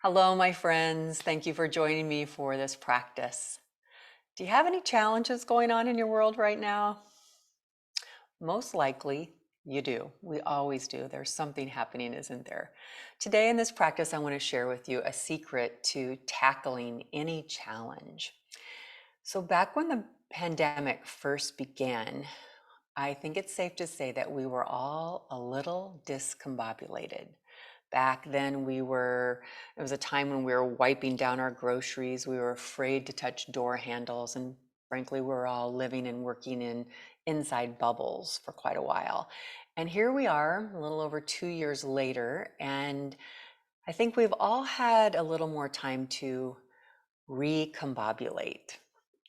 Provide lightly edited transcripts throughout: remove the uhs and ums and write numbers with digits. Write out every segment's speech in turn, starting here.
Hello, my friends. Thank you for joining me for this practice. Do you have any challenges going on in your world right now? Most likely you do. We always do. There's something happening, isn't there? Today in this practice, I want to share with you a secret to tackling any challenge. So, back when the pandemic first began, I think it's safe to say that we were all a little discombobulated. Back then, it was a time when we were wiping down our groceries. We were afraid to touch door handles. And frankly, we were all living and working in inside bubbles for quite a while. And here we are, a little over 2 years later. And I think we've all had a little more time to recombobulate.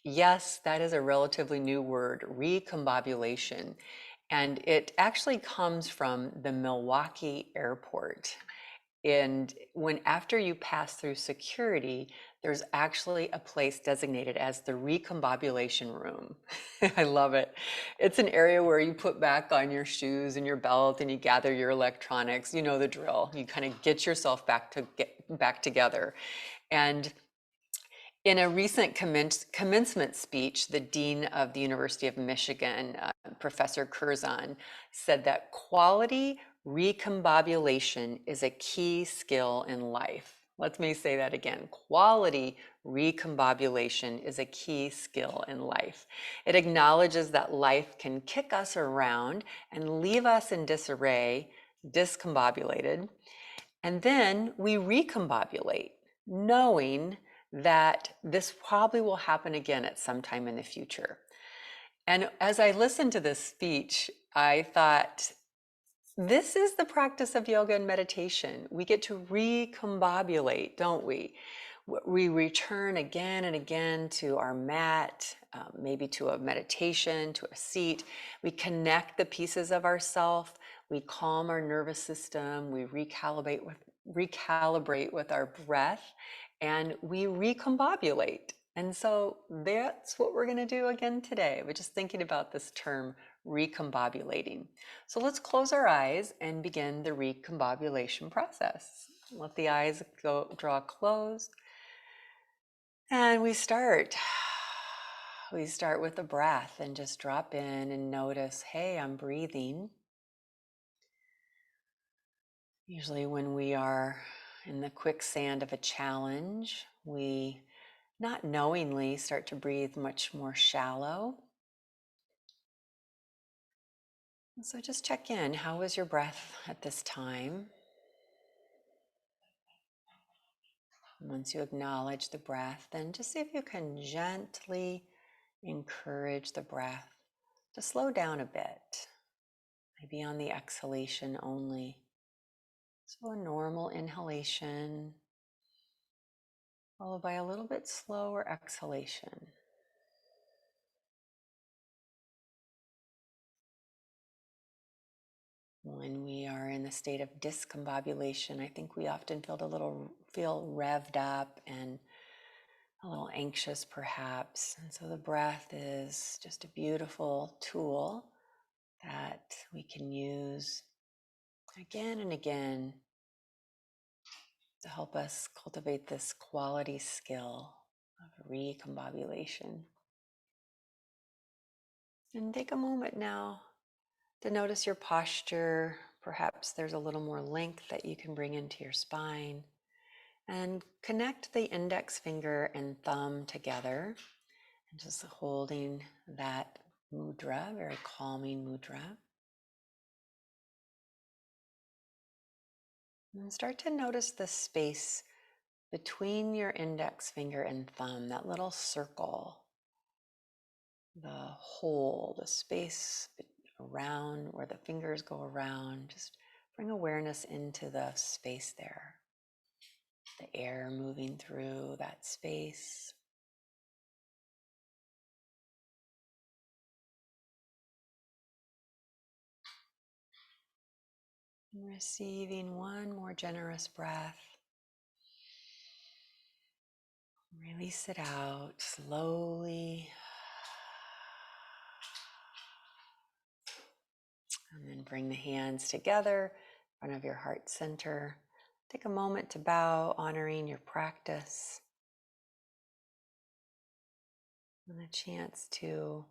Yes, that is a relatively new word, recombobulation. And it actually comes from the Milwaukee airport. And when after you pass through security, there's actually a place designated as the recombobulation room. I love it. It's an area where you put back on your shoes and your belt and you gather your electronics. You know the drill. You kind of get yourself back together. And in a recent commencement speech, the Dean of the University of Michigan, Professor Curzon, said that quality recombobulation is a key skill in life. Let me say that again. Quality recombobulation is a key skill in life. It acknowledges that life can kick us around and leave us in disarray, discombobulated, and then we recombobulate, knowing that this probably will happen again at some time in the future. And as I listened to this speech, I thought, this is the practice of yoga and meditation. We get to recombobulate, don't we? We return again and again to our mat, maybe to a meditation, to a seat. We connect the pieces of ourself. We calm our nervous system. We recalibrate with our breath, and we recombobulate. And so that's what we're going to do again today. We're just thinking about this term, recombobulating. So let's close our eyes and begin the recombobulation process. Let the eyes draw closed. And we start. We start with the breath and just drop in and notice, hey, I'm breathing. Usually when we are in the quicksand of a challenge, we not knowingly start to breathe much more shallow. So just check in. How was your breath at this time? Once you acknowledge the breath, then just see if you can gently encourage the breath to slow down a bit, maybe on the exhalation only. So a normal inhalation, followed by a little bit slower exhalation. When we are in the state of discombobulation, I think we often feel revved up and a little anxious perhaps. And so the breath is just a beautiful tool that we can use again and again to help us cultivate this quality skill of recombobulation. And take a moment now to notice your posture. Perhaps there's a little more length that you can bring into your spine. And connect the index finger and thumb together. And just holding that mudra, very calming mudra. And start to notice the space between your index finger and thumb, that little circle, the hole, the space around where the fingers go around. Just bring awareness into the space there, the air moving through that space. And receiving one more generous breath. Release it out slowly. And then bring the hands together in front of your heart center. take a moment to bow, honoring your practice and a chance to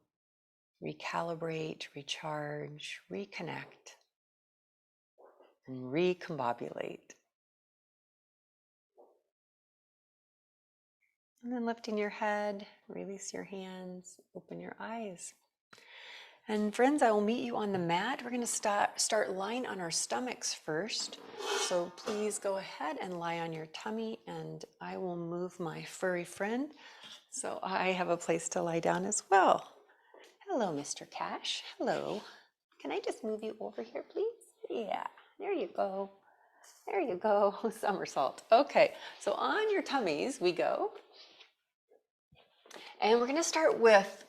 recalibrate, recharge, reconnect, and recombobulate. And then lifting your head, release your hands, open your eyes. And friends, I will meet you on the mat. We're going to start lying on our stomachs first. So please go ahead and lie on your tummy, and I will move my furry friend so I have a place to lie down as well. Hello, Mr. Cash. Hello. Can I just move you over here, please? Yeah, there you go. There you go. Somersault. Okay, so on your tummies we go. And we're going to start with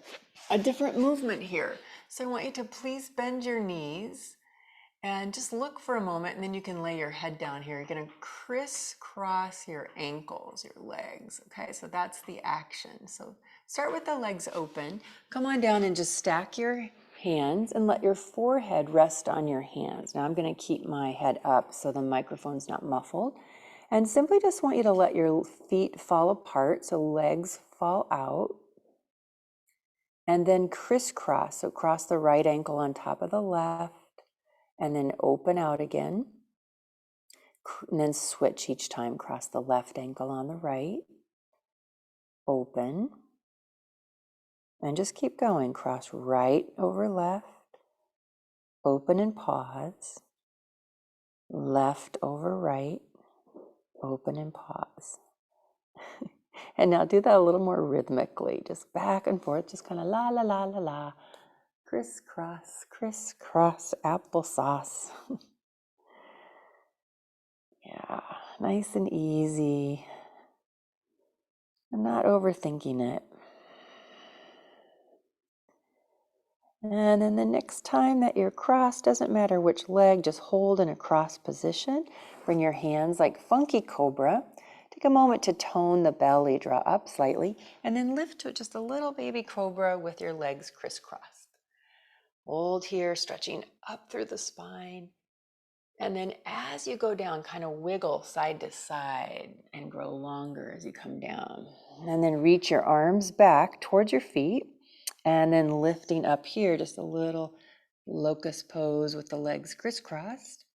a different movement here. So I want you to please bend your knees and just look for a moment, and then you can lay your head down here. You're going to crisscross your ankles, your legs. Okay, so that's the action. So start with the legs open. Come on down and just stack your hands and let your forehead rest on your hands. Now I'm going to keep my head up so the microphone's not muffled. And simply just want you to let your feet fall apart, so legs fall out. And then crisscross, so cross the right ankle on top of the left, and then open out again. And then switch each time, cross the left ankle on the right, open, and just keep going. Cross right over left, open and pause, left over right, open and pause. And now do that a little more rhythmically, just back and forth, just kind of la, la, la, la, la. Crisscross, crisscross, applesauce. Yeah, nice and easy. And not overthinking it. And then the next time that you're crossed, doesn't matter which leg, just hold in a cross position. Bring your hands like funky cobra. Take a moment to tone the belly, draw up slightly, and then lift to just a little baby cobra with your legs crisscrossed. Hold here, stretching up through the spine. And then as you go down, kind of wiggle side to side and grow longer as you come down. And then reach your arms back towards your feet. And then lifting up here, just a little locust pose with the legs crisscrossed.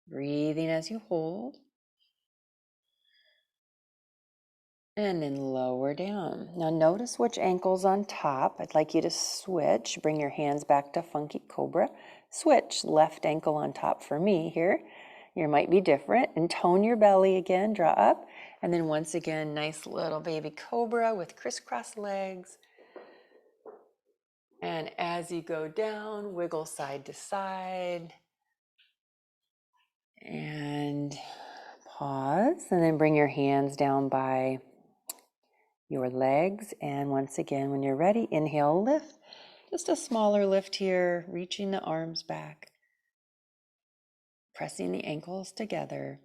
Breathing as you hold. And then lower down. Now notice which ankle's on top. I'd like you to switch. Bring your hands back to funky cobra. Switch, left ankle on top for me here. You might be different. And tone your belly again, draw up. And then once again, nice little baby cobra with crisscross legs. And as you go down, wiggle side to side. And pause. And then bring your hands down by your legs. And once again, when you're ready, inhale, lift. Just a smaller lift here, reaching the arms back. Pressing the ankles together.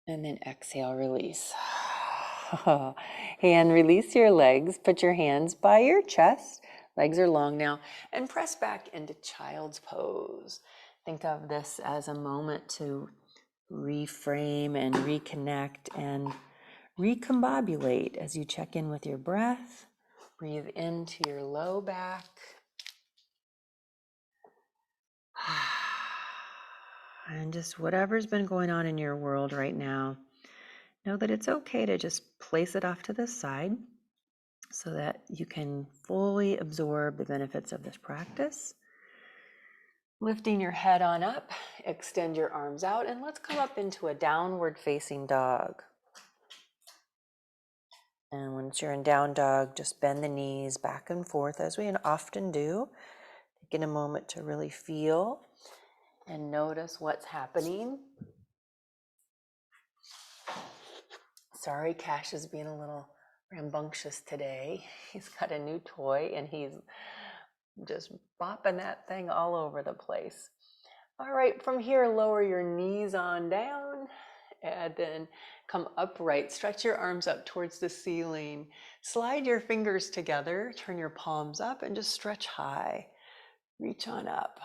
And then exhale, release. And release your legs. Put your hands by your chest. Legs are long now. And press back into child's pose. Think of this as a moment to reframe and reconnect and recombobulate as you check in with your breath. Breathe into your low back. And just whatever's been going on in your world right now, know that it's okay to just place it off to the side so that you can fully absorb the benefits of this practice. Lifting your head on up, extend your arms out, and let's come up into a downward facing dog. And once you're in down dog, just bend the knees back and forth as we often do. Taking a moment to really feel and notice what's happening. Sorry, Cash is being a little rambunctious today. He's got a new toy and he's just bopping that thing all over the place. All right, from here, lower your knees on down and then come upright. Stretch your arms up towards the ceiling. Slide your fingers together, turn your palms up and just stretch high. Reach on up.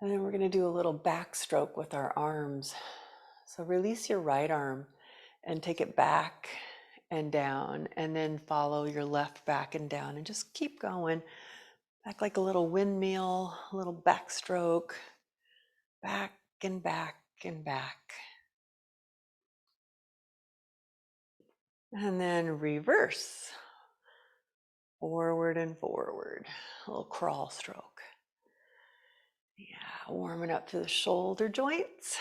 And then we're going to do a little backstroke with our arms. So release your right arm and take it back and down, and then follow your left back and down, and just keep going. Back like a little windmill, a little backstroke, back and back and back. And then reverse, forward and forward, a little crawl stroke. Yeah, warming up through the shoulder joints.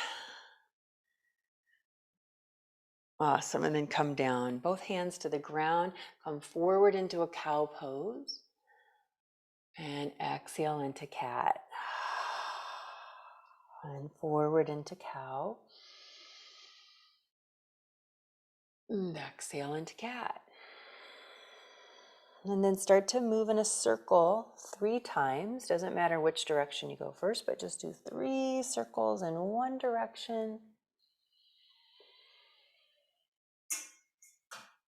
Awesome, and then come down, both hands to the ground, come forward into a cow pose, and exhale into cat. And forward into cow. And exhale into cat. And then start to move in a circle 3 times. Doesn't matter which direction you go first, but just do 3 circles in one direction.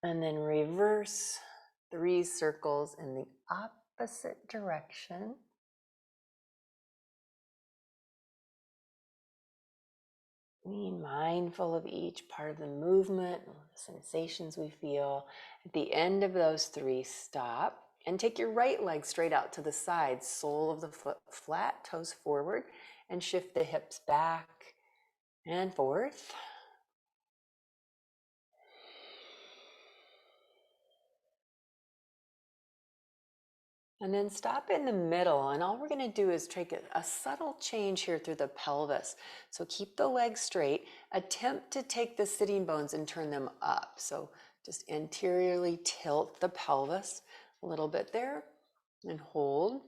And then reverse 3 circles in the opposite direction. Being mindful of each part of the movement, the sensations we feel. At the end of those 3, stop and take your right leg straight out to the side, sole of the foot flat, toes forward, and shift the hips back and forth. And then stop in the middle, and all we're going to do is take a subtle change here through the pelvis. So keep the legs straight. Attempt to take the sitting bones and turn them up. So just anteriorly tilt the pelvis a little bit there and hold.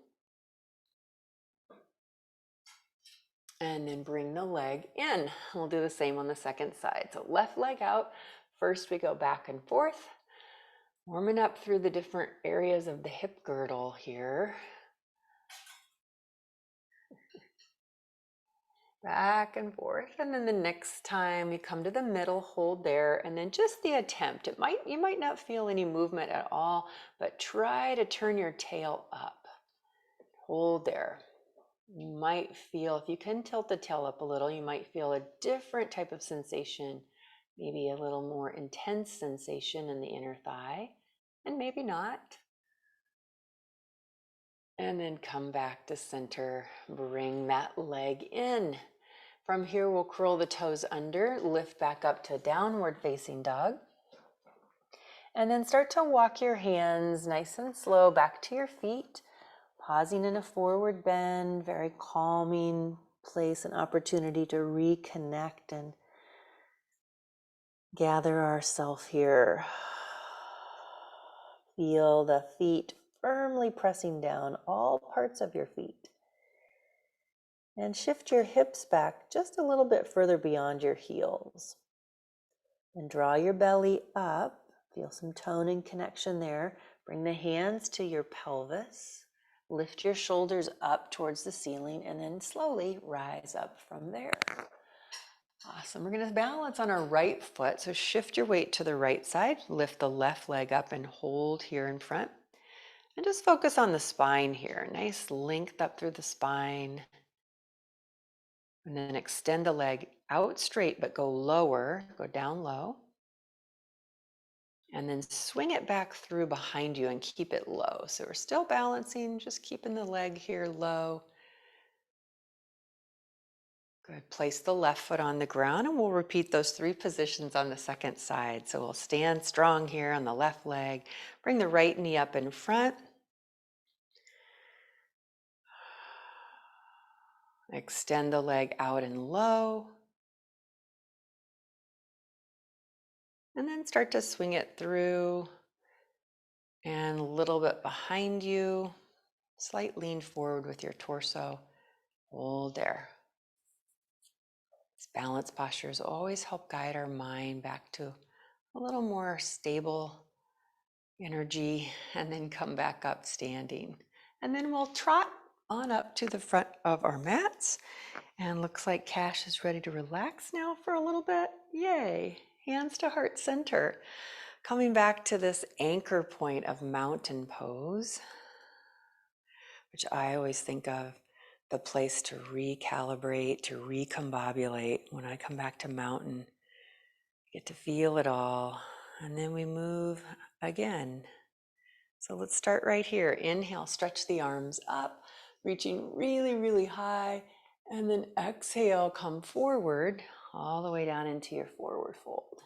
And then bring the leg in. We'll do the same on the second side. So left leg out. First we go back and forth, warming up through the different areas of the hip girdle here. Back and forth, and then the next time we come to the middle, hold there, and then just the attempt. You might not feel any movement at all, but try to turn your tail up. Hold there. You might feel, if you can tilt the tail up a little, you might feel a different type of sensation, maybe a little more intense sensation in the inner thigh, and maybe not. And then come back to center, bring that leg in. From here, we'll curl the toes under, lift back up to downward facing dog. And then start to walk your hands nice and slow back to your feet, pausing in a forward bend, very calming place, an opportunity to reconnect and gather ourselves here. Feel the feet firmly pressing down all parts of your feet. And shift your hips back just a little bit further beyond your heels. And draw your belly up. Feel some tone and connection there. Bring the hands to your pelvis. Lift your shoulders up towards the ceiling, and then slowly rise up from there. Awesome. We're going to balance on our right foot. So shift your weight to the right side. Lift the left leg up and hold here in front. And just focus on the spine here. Nice length up through the spine. And then extend the leg out straight, but go lower, go down low. And then swing it back through behind you and keep it low. So we're still balancing, just keeping the leg here low. Good. Place the left foot on the ground, and we'll repeat those 3 positions on the second side. So we'll stand strong here on the left leg. Bring the right knee up in front. Extend the leg out and low. And then start to swing it through and a little bit behind you. Slight lean forward with your torso. Hold there. These balance postures always help guide our mind back to a little more stable energy, and then come back up standing. And then we'll trot on up to the front of our mats. And looks like Cash is ready to relax now for a little bit. Yay! Hands to heart center. Coming back to this anchor point of mountain pose, which I always think of the place to recalibrate, to recombobulate. When I come back to mountain, I get to feel it all. And then we move again. So let's start right here. Inhale, stretch the arms up, reaching really, really high. And then exhale, come forward, all the way down into your forward fold.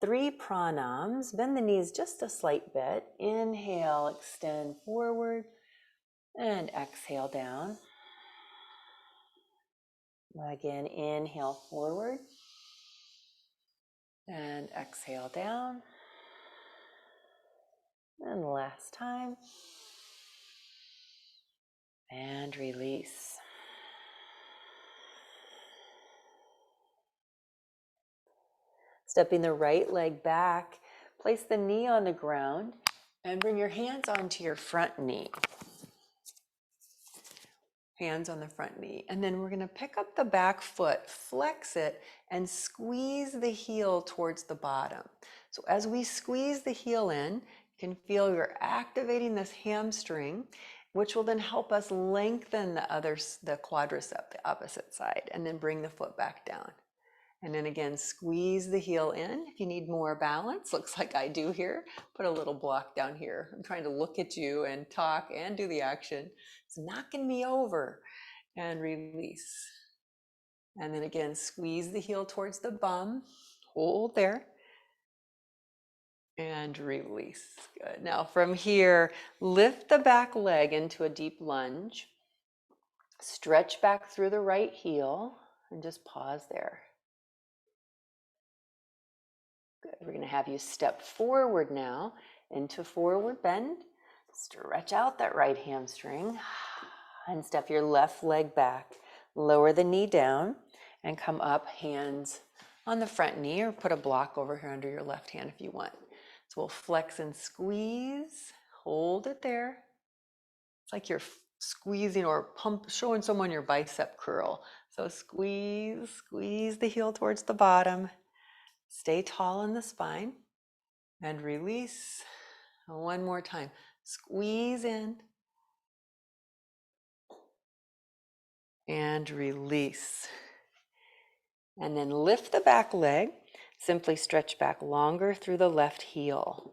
3 pranams, bend the knees just a slight bit. Inhale, extend forward, and exhale down. Again, inhale forward, and exhale down. And last time. And release. Stepping the right leg back, place the knee on the ground and bring your hands onto your front knee. Hands on the front knee. And then we're going to pick up the back foot, flex it, and squeeze the heel towards the bottom. So as we squeeze the heel in, you can feel you're activating this hamstring, which will then help us lengthen the quadricep, the opposite side, and then bring the foot back down. And then again, squeeze the heel in. If you need more balance, looks like I do here, put a little block down here. I'm trying to look at you and talk and do the action. It's knocking me over. And release. And then again, squeeze the heel towards the bum. Hold there. And release. Good. Now from here, lift the back leg into a deep lunge. Stretch back through the right heel and just pause there. Good. We're going to have you step forward now into forward bend. Stretch out that right hamstring and step your left leg back. Lower the knee down and come up, hands on the front knee, or put a block over here under your left hand if you want. So we'll flex and squeeze. Hold it there. It's like you're squeezing or showing someone your bicep curl. So squeeze, squeeze the heel towards the bottom. Stay tall in the spine and release. One more time. Squeeze in and release. And then lift the back leg. Simply stretch back longer through the left heel.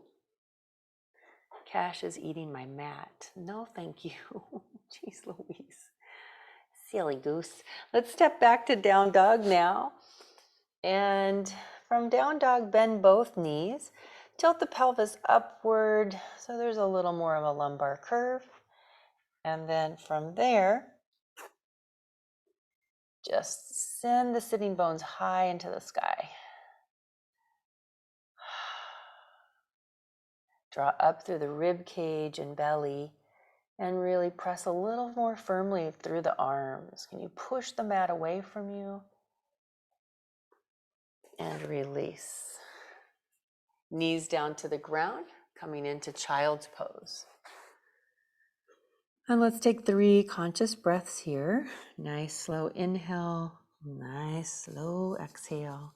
Cash is eating my mat. No, thank you. Jeez Louise. Silly goose. Let's step back to down dog now. And from down dog, bend both knees. Tilt the pelvis upward so there's a little more of a lumbar curve. And then from there, just send the sitting bones high into the sky. Draw up through the rib cage and belly and really press a little more firmly through the arms. Can you push the mat away from you? And release. Knees down to the ground, coming into child's pose. And let's take 3 conscious breaths here. Nice slow inhale, nice slow exhale.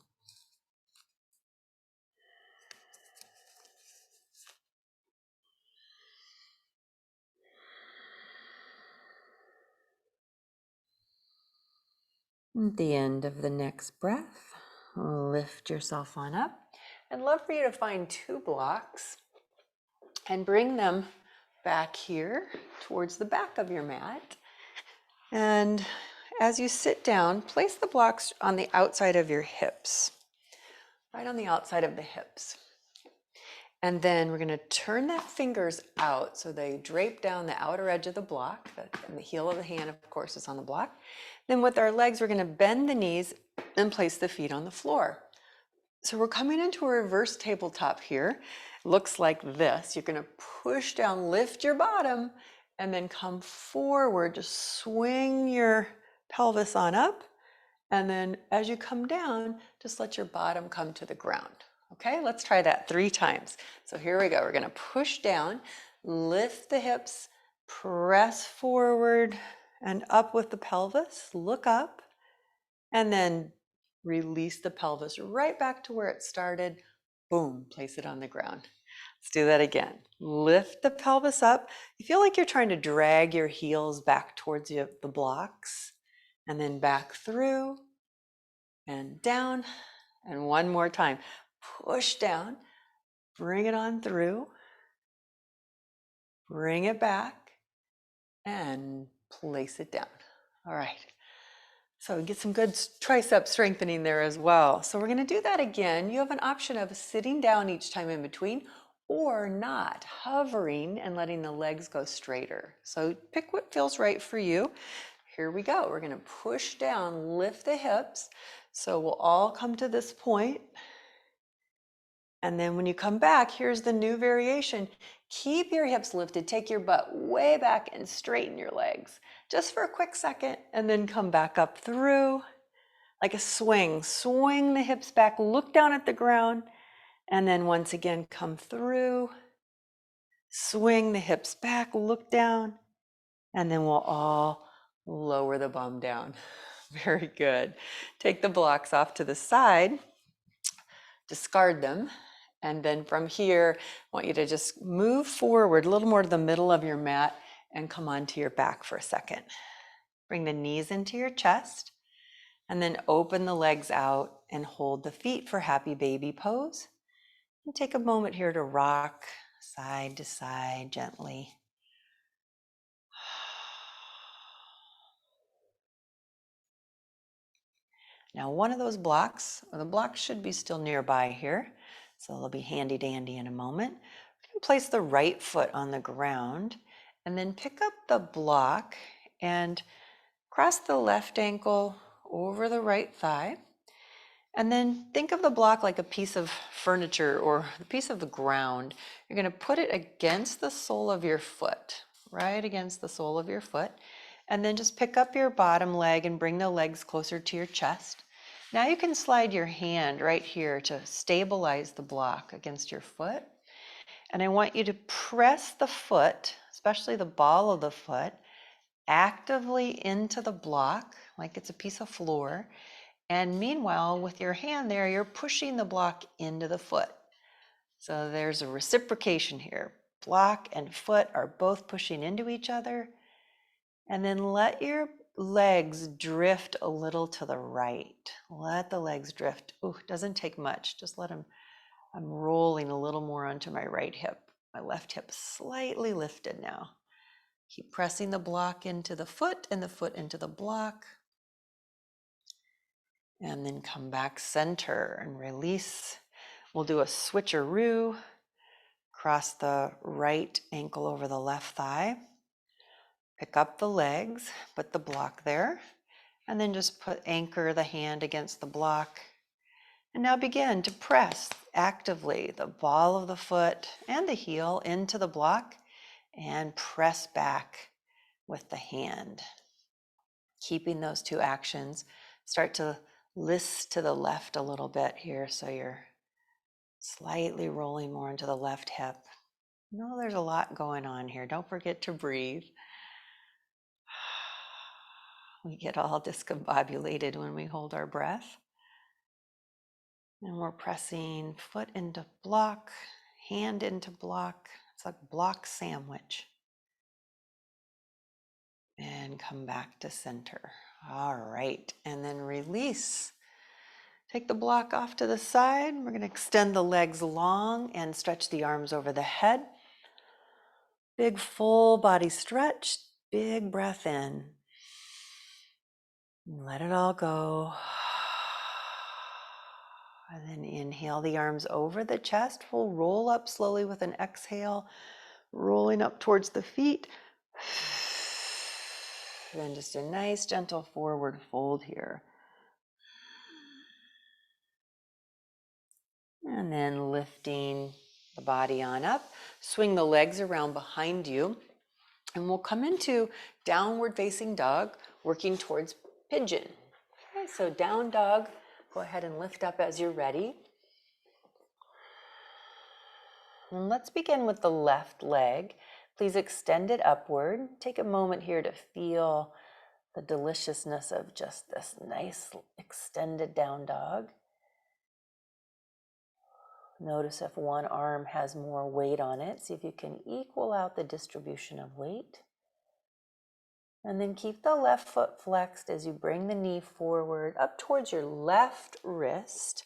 At the end of the next breath, lift yourself on up. I'd love for you to find 2 blocks and bring them back here towards the back of your mat. And as you sit down, place the blocks on the outside of your hips, right on the outside of the hips. And then we're going to turn the fingers out so they drape down the outer edge of the block, and the heel of the hand, of course, is on the block. Then with our legs, we're going to bend the knees and place the feet on the floor. So we're coming into a reverse tabletop here. Looks like this. You're going to push down, lift your bottom, and then come forward. Just swing your pelvis on up. And then as you come down, just let your bottom come to the ground. Okay, let's try that 3 times. So here we go. We're going to push down, lift the hips, press forward and up with the pelvis, look up, and then release the pelvis right back to where it started. Boom, place it on the ground. Let's do that again. Lift the pelvis up. You feel like you're trying to drag your heels back towards the blocks, and then back through and down. And one more time. Push down, bring it on through, bring it back, and place it down. All right. So get some good tricep strengthening there as well. So we're going to do that again. You have an option of sitting down each time in between or not, hovering and letting the legs go straighter. So pick what feels right for you. Here we go. We're going to push down, lift the hips. So we'll all come to this point. And then when you come back, here's the new variation. Keep your hips lifted, take your butt way back and straighten your legs just for a quick second, and then come back up through like a swing. Swing the hips back, look down at the ground, and then once again come through. Swing the hips back, look down, and then we'll all lower the bum down. Very good. Take the blocks off to the side, discard them. And then from here, I want you to just move forward a little more to the middle of your mat and come onto your back for a second. Bring the knees into your chest and then open the legs out and hold the feet for happy baby pose. And take a moment here to rock side to side gently. Now one of those blocks, or the blocks should be still nearby here, so they'll be handy dandy in a moment. You can place the right foot on the ground and then pick up the block and cross the left ankle over the right thigh. And then think of the block like a piece of furniture or a piece of the ground. You're going to put it against the sole of your foot, right against the sole of your foot. And then just pick up your bottom leg and bring the legs closer to your chest. Now you can slide your hand right here to stabilize the block against your foot. And I want you to press the foot, especially the ball of the foot, actively into the block like it's a piece of floor. And meanwhile, with your hand there, you're pushing the block into the foot. So there's a reciprocation here. Block and foot are both pushing into each other. And then let your legs drift a little to the right. Let the legs drift. Ooh, doesn't take much. Just let them. I'm rolling a little more onto my right hip. My left hip slightly lifted now. Keep pressing the block into the foot and the foot into the block. And then come back center and release. We'll do a switcheroo. Cross the right ankle over the left thigh. Pick up the legs, put the block there, and then just anchor the hand against the block. And now begin to press actively the ball of the foot and the heel into the block and press back with the hand. Keeping those two actions. Start to list to the left a little bit here so you're slightly rolling more into the left hip. No, there's a lot going on here. Don't forget to breathe. We get all discombobulated when we hold our breath. And we're pressing foot into block, hand into block. It's like block sandwich. And come back to center. All right, and then release. Take the block off to the side. We're going to extend the legs long and stretch the arms over the head. Big full body stretch, big breath in. Let it all go. And then inhale the arms over the chest. We'll roll up slowly with an exhale, rolling up towards the feet. Then just a nice gentle forward fold here. And then lifting the body on up. Swing the legs around behind you. And we'll come into downward facing dog, working towards pigeon. Okay, so down dog. Go ahead and lift up as you're ready. And let's begin with the left leg. Please extend it upward. Take a moment here to feel the deliciousness of just this nice extended down dog. Notice if one arm has more weight on it. See if you can equal out the distribution of weight. And then keep the left foot flexed as you bring the knee forward up towards your left wrist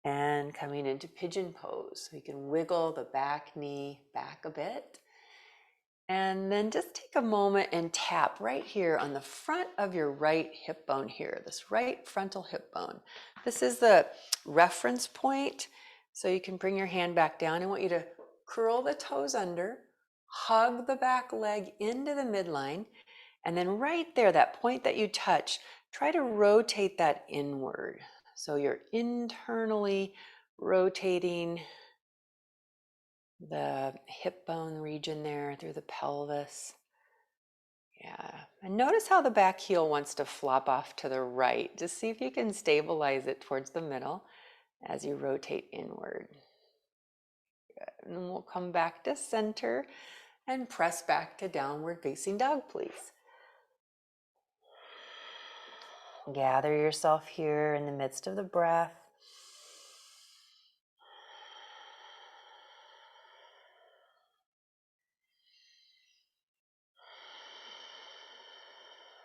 and coming into pigeon pose. So you can wiggle the back knee back a bit. And then just take a moment and tap right here on the front of your right hip bone here, this right frontal hip bone. This is the reference point. So you can bring your hand back down. I want you to curl the toes under, hug the back leg into the midline, and then right there, that point that you touch, try to rotate that inward. So you're internally rotating the hip bone region there through the pelvis. Yeah, and notice how the back heel wants to flop off to the right. Just see if you can stabilize it towards the middle as you rotate inward. Good. And then we'll come back to center and press back to downward facing dog, please. Gather yourself here in the midst of the breath.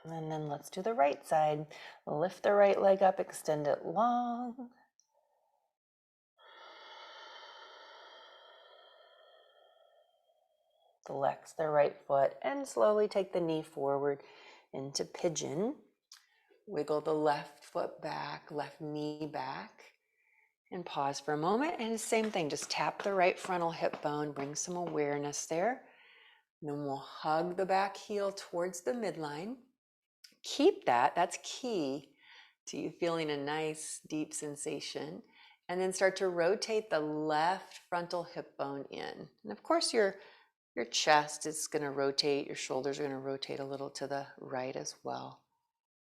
And then let's do the right side. Lift the right leg up, extend it long. Flex the right foot and slowly take the knee forward into pigeon. Wiggle the left foot back, left knee back, and pause for a moment. And same thing, just tap the right frontal hip bone, bring some awareness there. And then we'll hug the back heel towards the midline. Keep that, that's key to you feeling a nice deep sensation. And then start to rotate the left frontal hip bone in. And of course your chest is going to rotate, your shoulders are going to rotate a little to the right as well.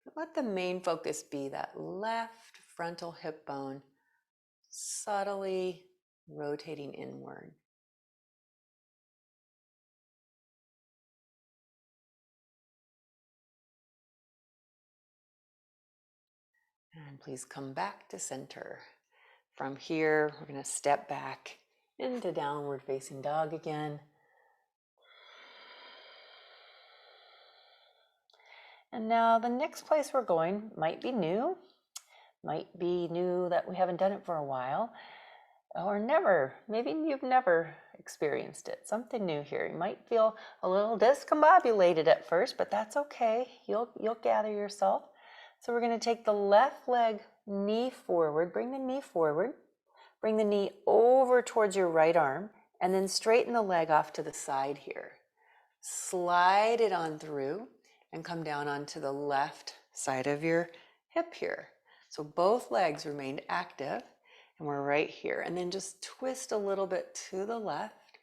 But let the main focus be that left frontal hip bone subtly rotating inward. And please come back to center. From here, we're going to step back into downward facing dog again. And now the next place we're going might be new that we haven't done it for a while, or never. Maybe you've never experienced it. Something new here. You might feel a little discombobulated at first, but that's okay. You'll gather yourself. So we're going to take the left leg knee forward. Bring the knee forward. Bring the knee over towards your right arm, and then straighten the leg off to the side here. Slide it on through and come down onto the left side of your hip here. So both legs remained active, and we're right here. And then just twist a little bit to the left.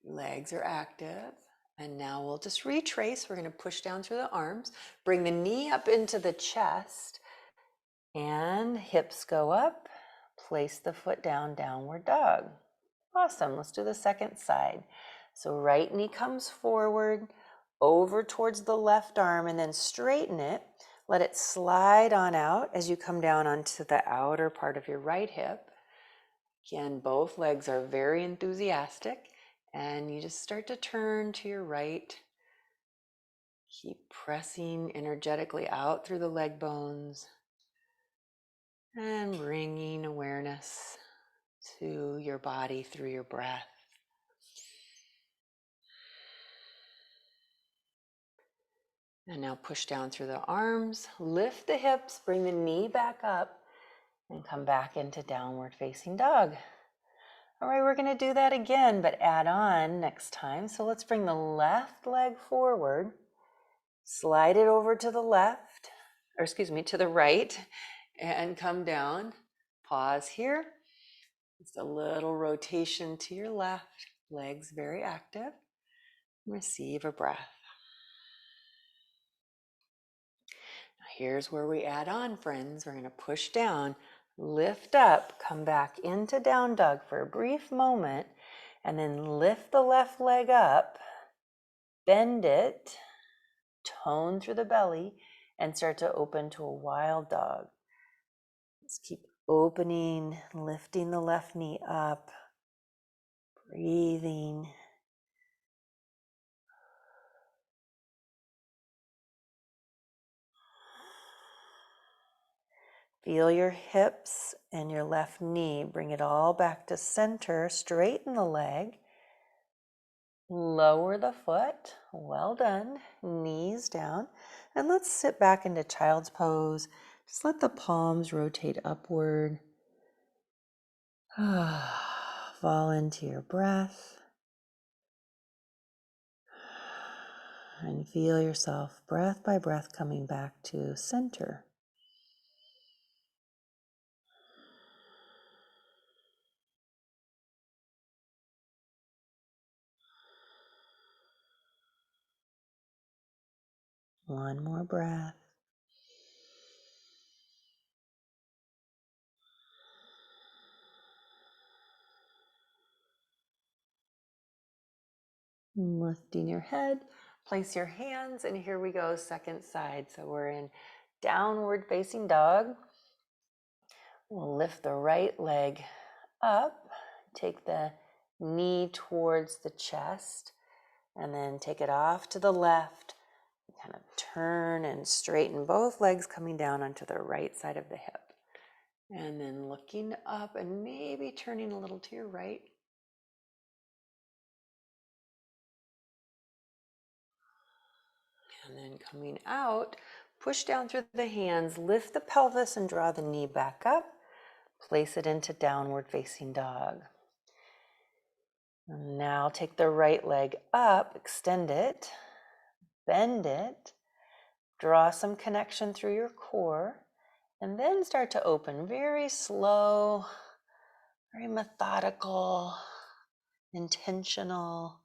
Legs are active. And now we'll just retrace. We're going to push down through the arms. Bring the knee up into the chest. And hips go up. Place the foot down, downward dog. Awesome. Let's do the second side. So right knee comes forward, over towards the left arm, and then straighten it. Let it slide on out as you come down onto the outer part of your right hip. Again, both legs are very enthusiastic, and you just start to turn to your right. Keep pressing energetically out through the leg bones and bringing awareness to your body through your breath. And now push down through the arms, lift the hips, bring the knee back up, and come back into downward facing dog. All right, we're going to do that again, but add on next time. So let's bring the left leg forward, slide it over to the left, to the right, and come down. Pause here. Just a little rotation to your left, legs very active. Receive a breath. Here's where we add on, friends. We're going to push down, lift up, come back into down dog for a brief moment, and then lift the left leg up, bend it, tone through the belly, and start to open to a wild dog. Let's keep opening, lifting the left knee up, breathing. Feel your hips and your left knee. Bring it all back to center. Straighten the leg. Lower the foot. Well done. Knees down. And let's sit back into child's pose. Just let the palms rotate upward. Fall into your breath. And feel yourself breath by breath coming back to center. One more breath. Lifting your head, place your hands, and here we go, second side. So we're in downward facing dog. We'll lift the right leg up, take the knee towards the chest, and then take it off to the left. Kind of turn and straighten both legs coming down onto the right side of the hip. And then looking up and maybe turning a little to your right. And then coming out, push down through the hands, lift the pelvis and draw the knee back up. Place it into downward facing dog. And now take the right leg up, extend it, bend it, draw some connection through your core, and then start to open. Very slow, very methodical, intentional.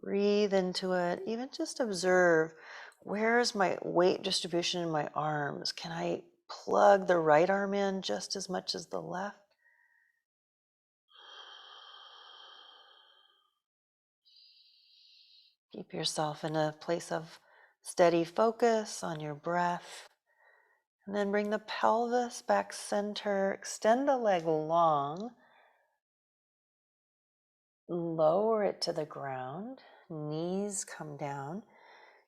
Breathe into it. Even just observe, where's my weight distribution in my arms? Can I plug the right arm in just as much as the left? Keep yourself in a place of steady focus on your breath. And then bring the pelvis back center. Extend the leg long. Lower it to the ground. Knees come down.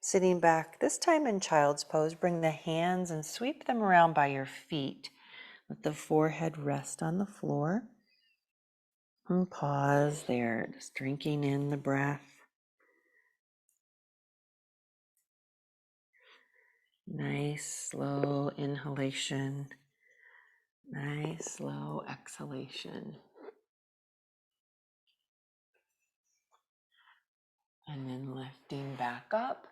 Sitting back, this time in child's pose, bring the hands and sweep them around by your feet. Let the forehead rest on the floor. And pause there, just drinking in the breath. Nice, slow inhalation. Nice, slow exhalation. And then lifting back up.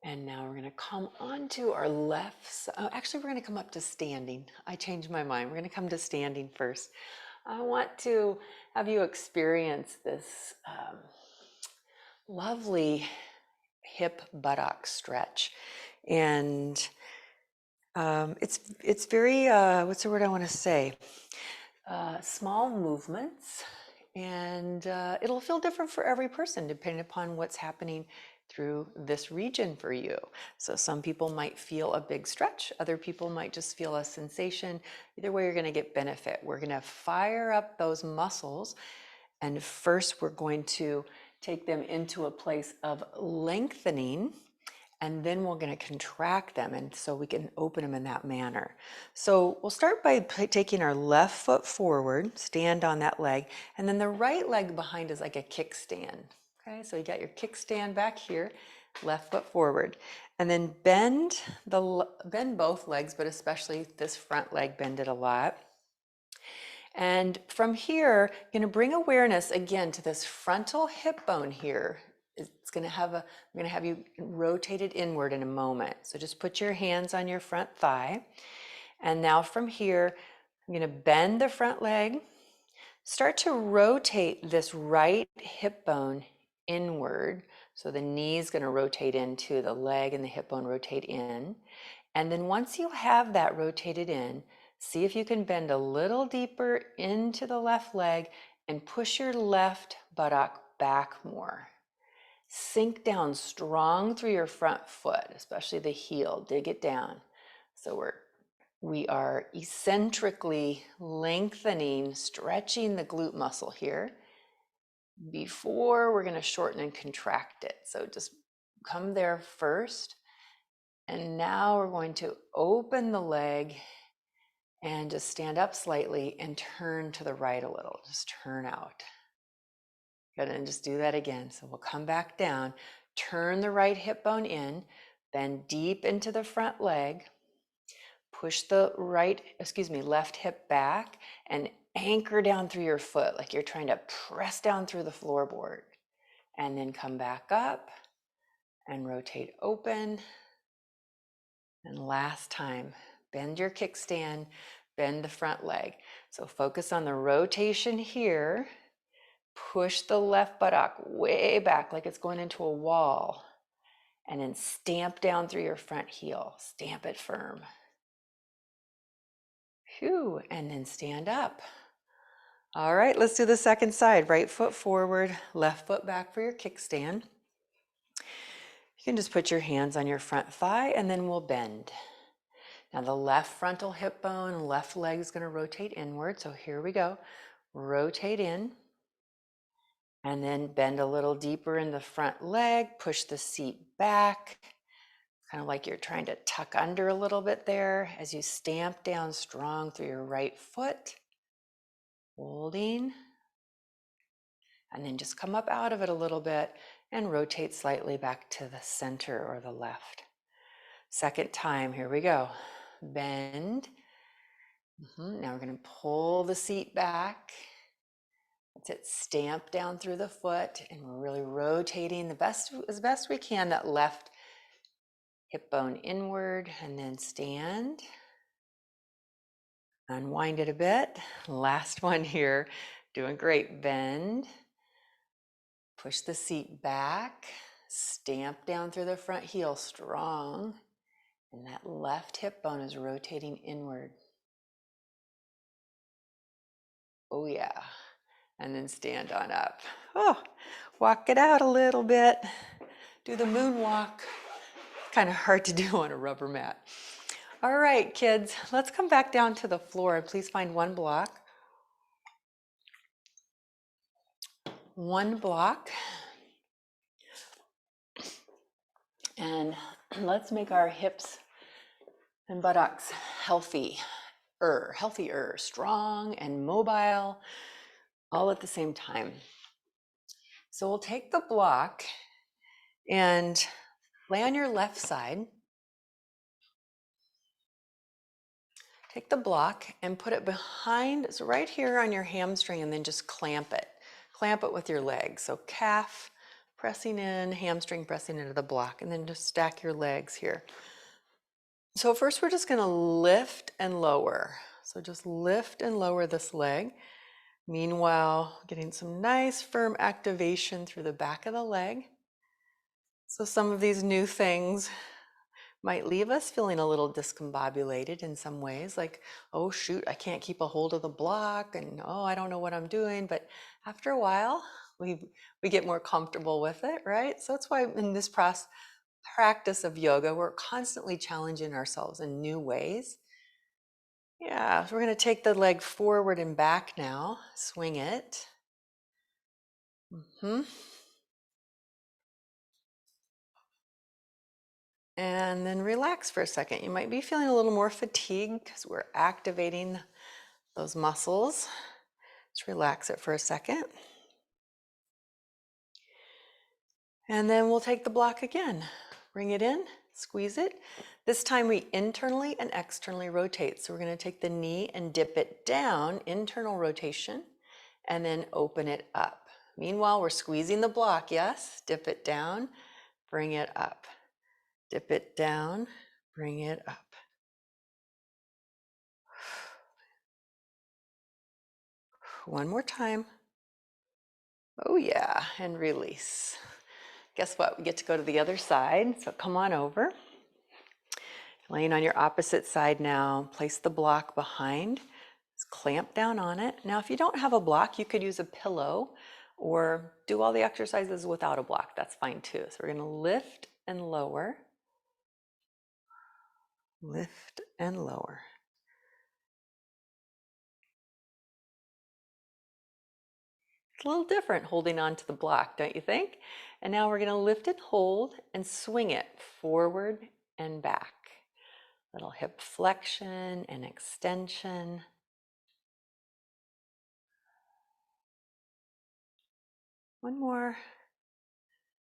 And now we're going to come onto our left side. Actually, we're going to come up to standing. I changed my mind. We're going to come to standing first. I want to have you experience this lovely hip buttock stretch. And it's very, what's the word I want to say? Small movements. And it'll feel different for every person depending upon what's happening through this region for you. So some people might feel a big stretch, other people might just feel a sensation. Either way, you're going to get benefit. We're going to fire up those muscles, and first we're going to take them into a place of lengthening, and then we're going to contract them, and so we can open them in that manner. So we'll start by taking our left foot forward, stand on that leg, and then the right leg behind is like a kickstand. Okay, so you got your kickstand back here, left foot forward, and then bend both legs, but especially this front leg, bend it a lot. And from here, you're going to bring awareness again to this frontal hip bone here. It's going to have I'm going to have you rotate it inward in a moment. So just put your hands on your front thigh. And now from here, I'm going to bend the front leg. Start to rotate this right hip bone inward. So the knee is going to rotate into the leg and the hip bone rotate in. And then once you have that rotated in, see if you can bend a little deeper into the left leg and push your left buttock back more. Sink down strong through your front foot, especially the heel. Dig it down. So we are eccentrically lengthening, stretching the glute muscle here before we're going to shorten and contract it. So just come there first. And now we're going to open the leg and just stand up slightly and turn to the right a little. Just turn out. Good, and just do that again. So we'll come back down, turn the right hip bone in, bend deep into the front leg, push the left hip back and anchor down through your foot like you're trying to press down through the floorboard. And then come back up and rotate open. And last time, bend your kickstand, bend the front leg. So focus on the rotation here. Push the left buttock way back like it's going into a wall. And then stamp down through your front heel. Stamp it firm. Phew, and then stand up. All right, let's do the second side. Right foot forward, left foot back for your kickstand. You can just put your hands on your front thigh and then we'll bend. Now the left frontal hip bone, left leg is going to rotate inward. So here we go. Rotate in. And then bend a little deeper in the front leg. Push the seat back. Kind of like you're trying to tuck under a little bit there as you stamp down strong through your right foot. Holding. And then just come up out of it a little bit and rotate slightly back to the center or the left. Second time, here we go. Bend. Now we're going to pull the seat back. That's it. Stamp down through the foot, and we're really rotating as best we can that left hip bone inward, and then stand. Unwind it a bit. Last one here. Doing great. Bend. Push the seat back. Stamp down through the front heel strong. And that left hip bone is rotating inward. Oh yeah. And then stand on up. Oh, walk it out a little bit. Do the moonwalk. Kind of hard to do on a rubber mat. All right, kids, let's come back down to the floor. Please find one block. One block. And let's make our hips and buttocks healthier, strong and mobile, all at the same time. So we'll take the block and lay on your left side. Take the block and put it behind, so right here on your hamstring, and then just clamp it. Clamp it with your legs. So calf pressing in, hamstring pressing into the block, and then just stack your legs here. So first we're just going to lift and lower. So just lift and lower this leg. Meanwhile, getting some nice firm activation through the back of the leg. So some of these new things might leave us feeling a little discombobulated in some ways, like, oh shoot, I can't keep a hold of the block, and oh, I don't know what I'm doing. But after a while, we get more comfortable with it, right? So that's why in this practice of yoga, we're constantly challenging ourselves in new ways. Yeah, so we're going to take the leg forward and back now. Swing it. And then relax for a second. You might be feeling a little more fatigued because we're activating those muscles. Just relax it for a second. And then we'll take the block again. Bring it in, squeeze it. This time we internally and externally rotate. So we're going to take the knee and dip it down, internal rotation, and then open it up. Meanwhile, we're squeezing the block, yes? Dip it down, bring it up. Dip it down, bring it up. One more time. Oh yeah, and release. Guess what? We get to go to the other side. So come on over. Laying on your opposite side now, place the block behind. Just clamp down on it. Now, if you don't have a block, you could use a pillow or do all the exercises without a block. That's fine too. So we're going to lift and lower, lift and lower. It's a little different holding on to the block, don't you think? And now we're going to lift and hold and swing it forward and back. Little hip flexion and extension. One more.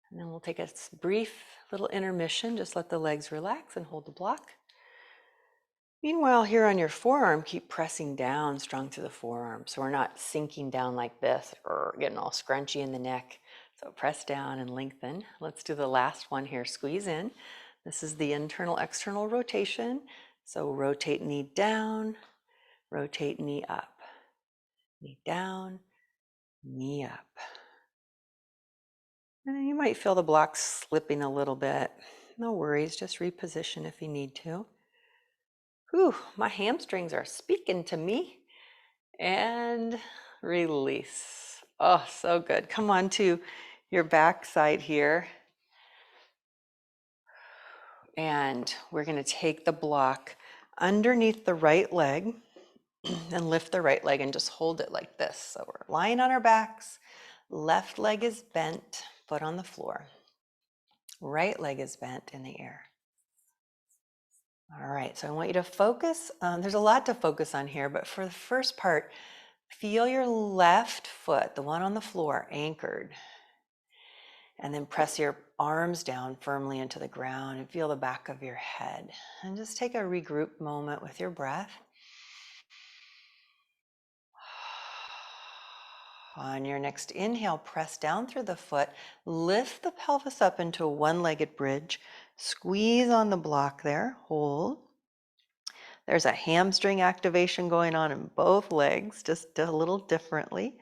And then we'll take a brief little intermission. Just let the legs relax and hold the block. Meanwhile, here on your forearm, keep pressing down strong through the forearm. So we're not sinking down like this or getting all scrunchy in the neck. So press down and lengthen. Let's do the last one here. Squeeze in. This is the internal external rotation. So rotate knee down, rotate knee up. Knee down, knee up. And then you might feel the block slipping a little bit. No worries, just reposition if you need to. Whew, my hamstrings are speaking to me. And release. Oh, so good. Come on to your back side here. And we're going to take the block underneath the right leg and lift the right leg and just hold it like this. So we're lying on our backs. Left leg is bent, foot on the floor. Right leg is bent in the air. All right, so I want you to focus. There's a lot to focus on here, but for the first part, feel your left foot, the one on the floor, anchored. And then press your arms down firmly into the ground and feel the back of your head. And just take a regroup moment with your breath. On your next inhale, press down through the foot, lift the pelvis up into a one-legged bridge, squeeze on the block there, hold. There's a hamstring activation going on in both legs, just a little differently.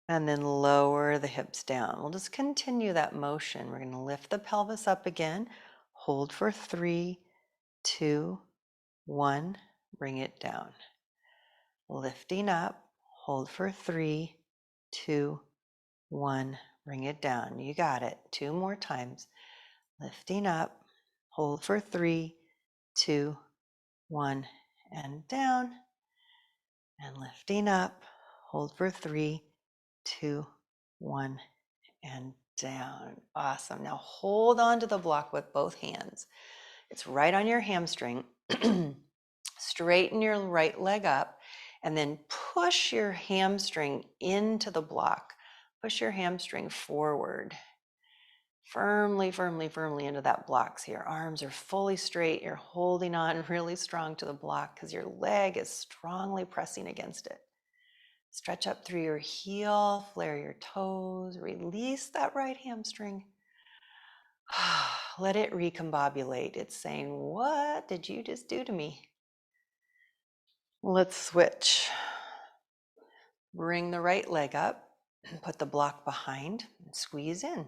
And then lower the hips down. We'll just continue that motion. We're going to lift the pelvis up again, hold for 3, 2, 1, bring it down. Lifting up, hold for 3, 2, 1, bring it down. You got it. 2 more times. Lifting up, hold for 3, 2, 1, and down. And lifting up, hold for 3, 2, 1, and down. Awesome. Now hold on to the block with both hands. It's right on your hamstring. Straighten your right leg up and then push your hamstring into the block. Push your hamstring forward. Firmly, firmly, firmly into that block. So your arms are fully straight. You're holding on really strong to the block because your leg is strongly pressing against it. Stretch up through your heel, flare your toes, release that right hamstring. Let it recombobulate. It's saying, what did you just do to me? Let's switch. Bring the right leg up, put the block behind, and squeeze in.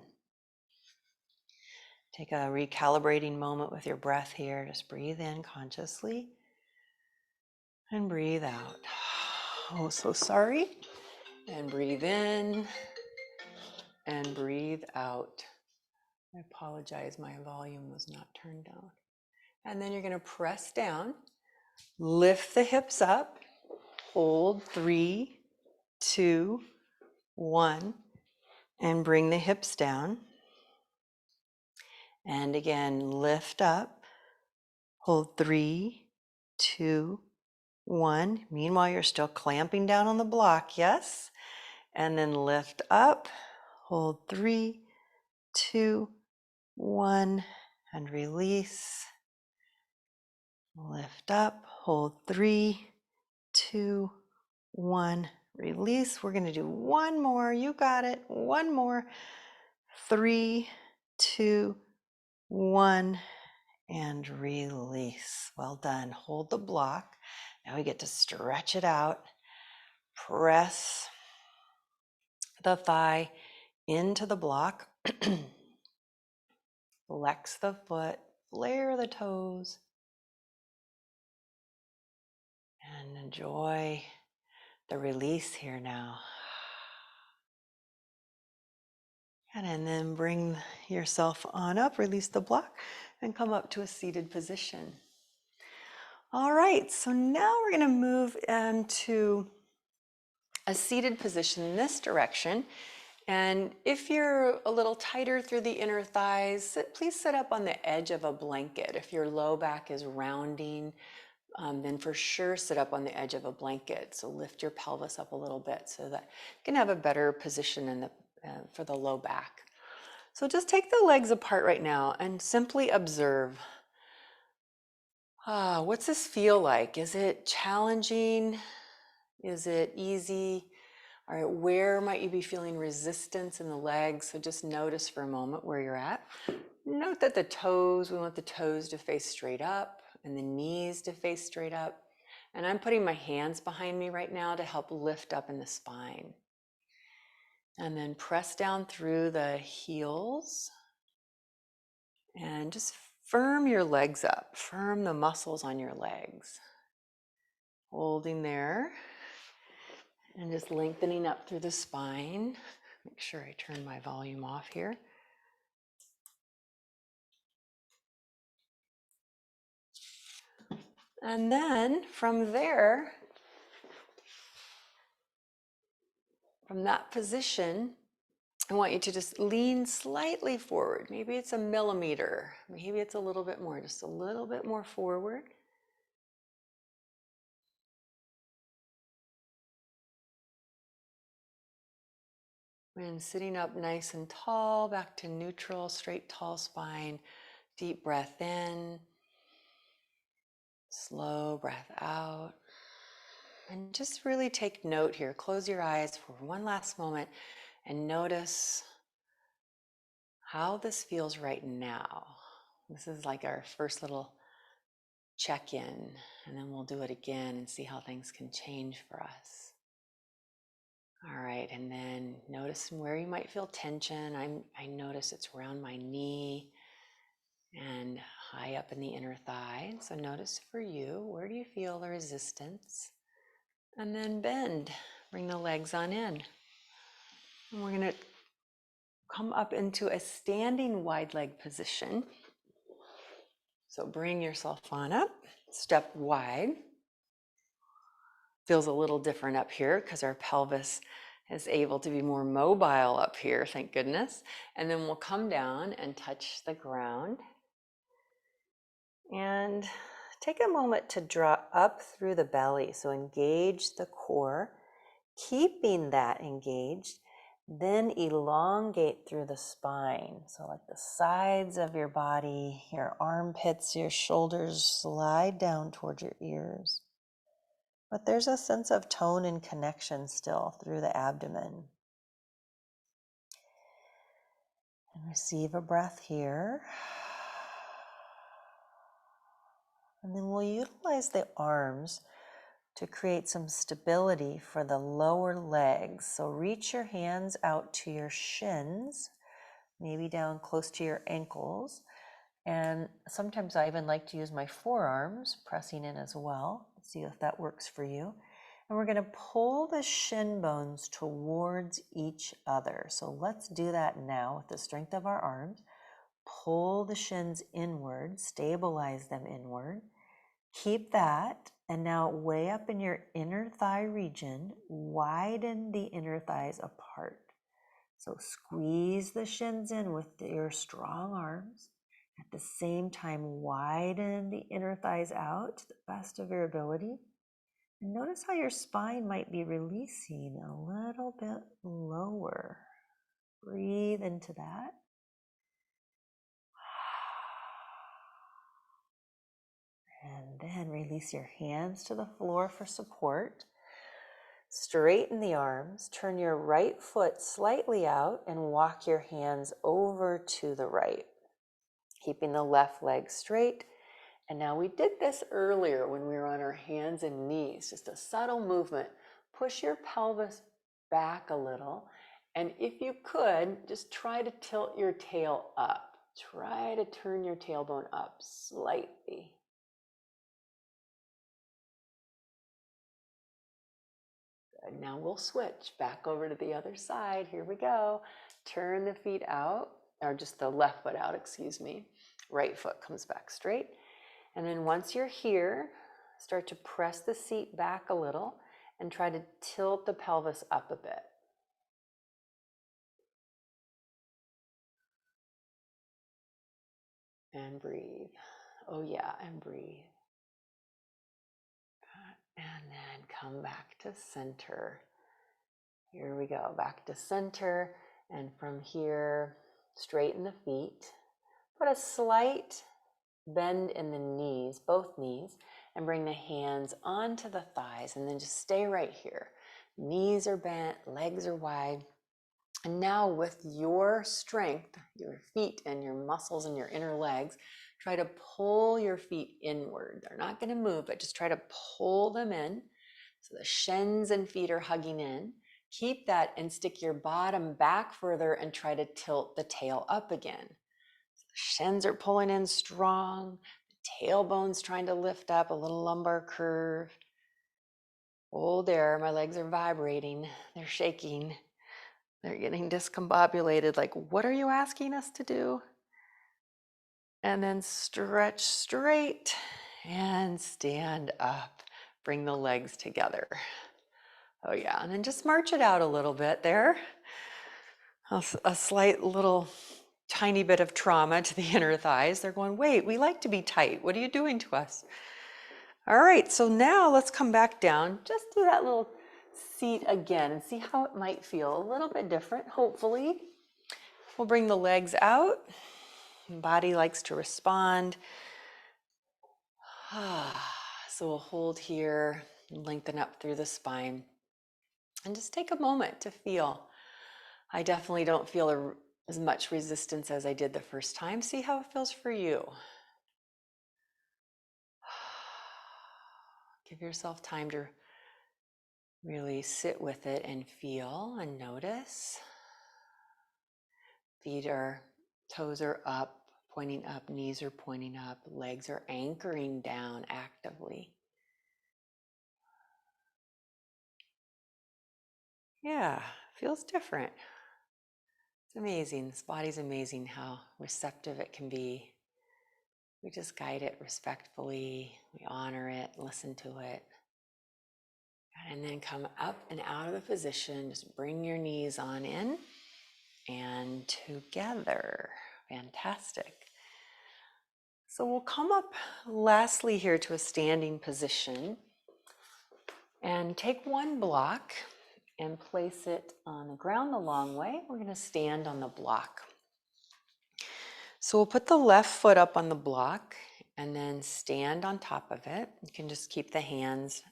Take a recalibrating moment with your breath here. Just breathe in consciously and breathe out. Oh, so sorry. And breathe in and breathe out. I apologize, my volume was not turned down. And then you're going to press down, lift the hips up, hold 3, 2, 1, and bring the hips down. And again, lift up, hold 3, 2, 1. Meanwhile, you're still clamping down on the block, yes? And then lift up, hold 3, 2, 1, and release. Lift up, hold 3, 2, 1, release. We're going to do one more. You got it. One more. 3, 2, 1, and release. Well done. Hold the block. Now we get to stretch it out. Press the thigh into the block. Flex the foot. Flare the toes. And enjoy the release here now. And then bring yourself on up, release the block, and come up to a seated position. All right, so now we're going to move into a seated position in this direction. And if you're a little tighter through the inner thighs, please sit up on the edge of a blanket. If your low back is rounding, then for sure sit up on the edge of a blanket. So lift your pelvis up a little bit so that you can have a better position in for the low back. So just take the legs apart right now and simply observe. What's this feel like? Is it challenging? Is it easy? All right, where might you be feeling resistance in the legs? So just notice for a moment where you're at. Note that the toes, we want the toes to face straight up and the knees to face straight up. And I'm putting my hands behind me right now to help lift up in the spine. And then press down through the heels and just firm your legs up, firm the muscles on your legs. Holding there and just lengthening up through the spine. Make sure I turn my volume off here. And then from there, from that position, I want you to just lean slightly forward. Maybe it's a millimeter. Maybe it's a little bit more, just a little bit more forward. And sitting up nice and tall, back to neutral, straight, tall spine. Deep breath in. Slow breath out. And just really take note here. Close your eyes for one last moment and notice how this feels right now. This is like our first little check-in, and then we'll do it again and see how things can change for us. All right, and then notice where you might feel tension. I notice it's around my knee and high up in the inner thigh. So notice for you, where do you feel the resistance? And then bend, bring the legs on in. And we're gonna come up into a standing wide leg position. So bring yourself on up, step wide. Feels a little different up here because our pelvis is able to be more mobile up here, thank goodness. And then we'll come down and touch the ground. And take a moment to draw up through the belly. So engage the core, keeping that engaged. Then elongate through the spine. So like the sides of your body, your armpits, your shoulders slide down towards your ears. But there's a sense of tone and connection still through the abdomen. And receive a breath here. And then we'll utilize the arms to create some stability for the lower legs. So reach your hands out to your shins, maybe down close to your ankles. And sometimes I even like to use my forearms, pressing in as well. See if that works for you. And we're going to pull the shin bones towards each other. So let's do that now with the strength of our arms. Pull the shins inward, stabilize them inward. Keep that. And now way up in your inner thigh region, widen the inner thighs apart. So squeeze the shins in with your strong arms. At the same time, widen the inner thighs out to the best of your ability. And notice how your spine might be releasing a little bit lower. Breathe into that. And then release your hands to the floor for support. Straighten the arms. Turn your right foot slightly out and walk your hands over to the right. Keeping the left leg straight. And now we did this earlier when we were on our hands and knees, just a subtle movement. Push your pelvis back a little. And if you could, just try to tilt your tail up. Try to turn your tailbone up slightly. Good. Now we'll switch back over to the other side. Here we go. Turn the feet out, or just the left foot out, excuse me. Right foot comes back straight. And then once you're here, start to press the seat back a little and try to tilt the pelvis up a bit. And breathe. Oh yeah, and breathe. And then come back to center. Here we go, back to center. And from here, straighten the feet. Put a slight bend in the knees, both knees, and bring the hands onto the thighs, and then just stay right here. Knees are bent, legs are wide. And now with your strength, your feet and your muscles and your inner legs, try to pull your feet inward. They're not going to move, but just try to pull them in. So the shins and feet are hugging in. Keep that and stick your bottom back further and try to tilt the tail up again. Shins are pulling in strong. The tailbone's trying to lift up, a little lumbar curve. Hold there. My legs are vibrating. They're shaking. They're getting discombobulated. Like, what are you asking us to do? And then stretch straight and stand up. Bring the legs together. Oh yeah, and then just march it out a little bit there. A slight little tiny bit of trauma to the inner thighs. They're going, wait, we like to be tight. What are you doing to us? All right, so now let's come back down. Just do that little seat again and see how it might feel. A little bit different, hopefully. We'll bring the legs out. Body likes to respond. So we'll hold here, lengthen up through the spine. And just take a moment to feel. I definitely don't feel as much resistance as I did the first time. See how it feels for you. Give yourself time to really sit with it and feel and notice. Toes are up, pointing up, knees are pointing up, legs are anchoring down actively. Yeah, feels different. It's amazing. This body's amazing how receptive it can be. We just guide it respectfully. We honor it, listen to it. And then come up and out of the position. Just bring your knees on in and together. Fantastic. So we'll come up lastly here to a standing position and take one block and place it on the ground the long way. We're going to stand on the block. So we'll put the left foot up on the block and then stand on top of it. You can just keep the hands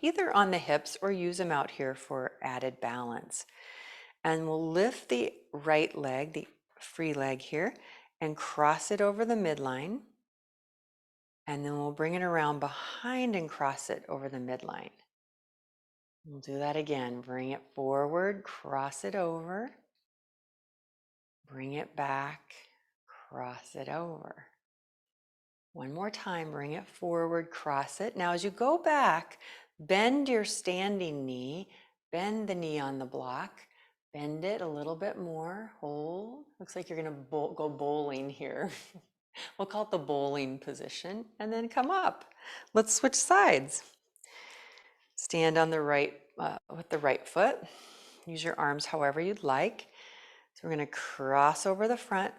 either on the hips or use them out here for added balance. And we'll lift the right leg, the free leg here, and cross it over the midline. And then we'll bring it around behind and cross it over the midline. We'll do that again. Bring it forward, cross it over, bring it back, cross it over. One more time, bring it forward, cross it. Now as you go back, bend your standing knee, bend the knee on the block, bend it a little bit more, hold. Looks like you're gonna go bowling here. We'll call it the bowling position, and then come up. Let's switch sides. Stand on the right, with the right foot. Use your arms however you'd like. So we're gonna cross over the front,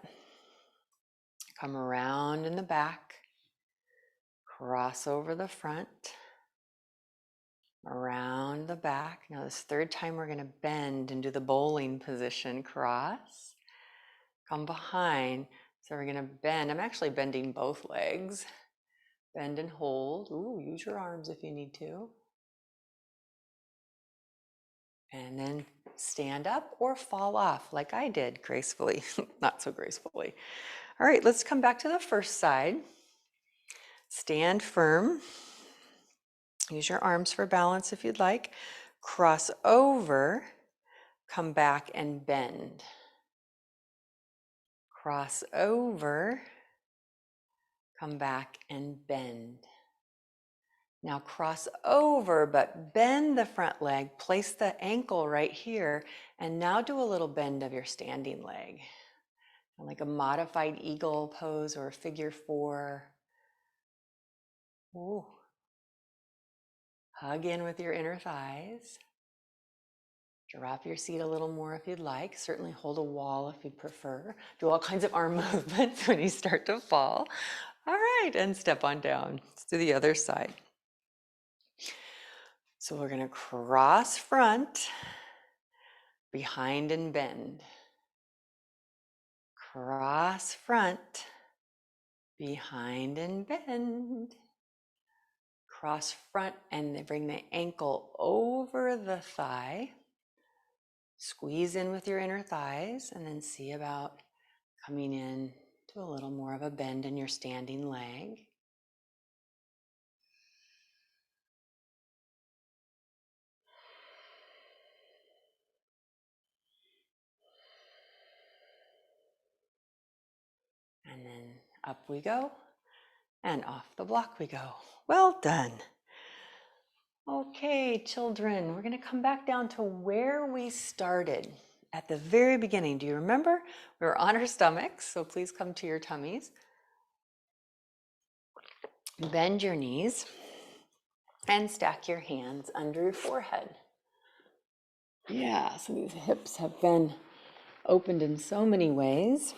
come around in the back, cross over the front, around the back. Now this third time we're gonna bend and do the bowling position, cross, come behind. So we're gonna bend. I'm actually bending both legs. Bend and hold. Ooh, use your arms if you need to. And then stand up or fall off like I did gracefully, not so gracefully. All right, let's come back to the first side. Stand firm. Use your arms for balance if you'd like. Cross over, come back and bend. Cross over, come back and bend. Now cross over, but bend the front leg, place the ankle right here, and now do a little bend of your standing leg. Like a modified eagle pose or a figure four. Ooh. Hug in with your inner thighs. Drop your seat a little more if you'd like. Certainly hold a wall if you prefer. Do all kinds of arm movements when you start to fall. All right, and step on down. Let's do the other side. So we're going to cross front, behind and bend. Cross front, behind and bend. Cross front and then bring the ankle over the thigh. Squeeze in with your inner thighs and then see about coming in to a little more of a bend in your standing leg. And then up we go and off the block we go. Well done. Okay, children, we're going to come back down to where we started at the very beginning. Do you remember? We were on our stomachs, so please come to your tummies. Bend your knees and stack your hands under your forehead. Yeah, so these hips have been opened in so many ways.